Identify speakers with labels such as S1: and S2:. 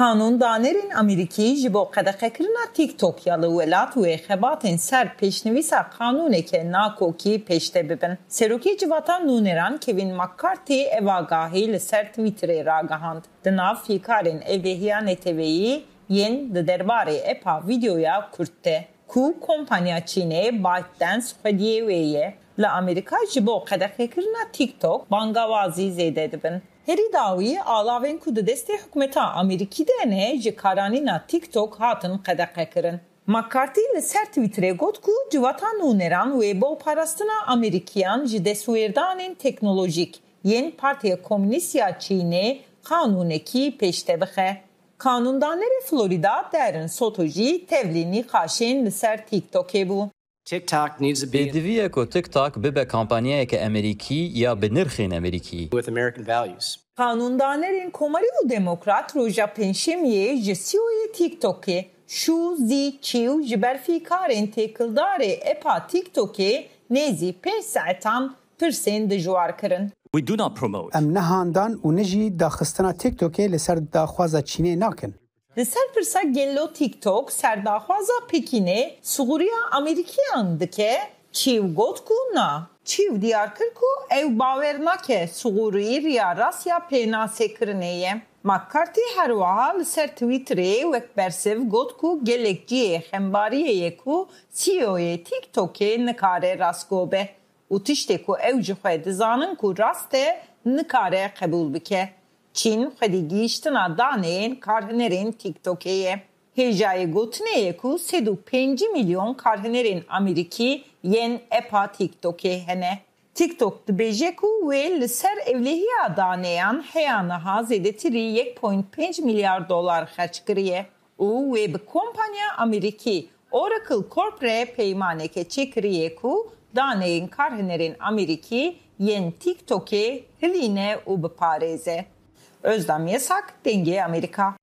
S1: Kanundanerên Amerîkî ji bo qedexekirina TikTok ya li welat û xebatên ser pêşnivîsa qanûneke nakokî pêşte bibin. Serokê Civata Nûneran Kevin McCarthy ev agahî li ser Twitterê ragihand. Di nav fîkarên evlehiya neteweyî yên di derbarê epa vîdeoya kurtte ku kompanya Çînê ByteDance xwediyê wê ye. Li Amerîka ji bo qedexekirina TikTok bangawazî zêde dibin. Herî dawî alavên ku di destê hikûmeta Amerîkî de ne ji karanîna TikTok hatin qedexekirin. McCarthy li ser Twitterê got ku Civata Nûneran wê bo parastina Amerîkiyan ji destwêrdanên teknolojîk yên Partiya Komünîst ya Çînê qanûnekî pêşte bixe. Kanundanerê Florida derin soto jî tevlî nîqaşên li ser TikTokê bû.
S2: TikTok needs to be
S3: Pêdiviye ku TikTok bibe kampanyayeke Amerîkî ya bi nirxên Amerîkî.
S2: with American values.
S1: Kanundanerên Komarî û Demokrat roja pênşemiyê ji CEOyê TikTokê Shu Zhiqiu ji ber fîkarên têkildarê epa TikTokê nêzî 5 saetan pirsên dijwar kirin.
S4: We do not promote.
S5: Em nehandan û ne jî daxistina Tiktokê li ser daxwaza Çînê nakin.
S1: Li ser pirsa gello TikTok serdaxwaza Pekînê siguriya Amerîkiyan dike, çîv got ku na. Çîv diyar kir ku ew bawer nake sigurî riya rasya pênasêkirinê ye. McCarthy her wiha li ser Twitterê wek bersiv got ku gelek ciyê xembariyê ye ku CEOyê TikTokê nikare rastgobe û tiştê ku ew ji xwe dizanin ku rast e nikare qebûl bike. Çîn xwedî gihîştina daneyên karhinerên TikTokê ye. Hêjayê gotinê ye ku 305 milyon karhinerên Amerîkî yên epa TikTokê hene. TikTok dibêje ku wê li ser evlehiya daneyan heya niha zêdetirî 1.5 milyar dolar xerç kiriye û wê bi kompanya Amerîkî Oracle Corp're peymaneke çêkiriye ku daneyên karhinerên Amerîkî yên TikTokê hilîne û biparêze. Özlem Yasak, Denge Amerika.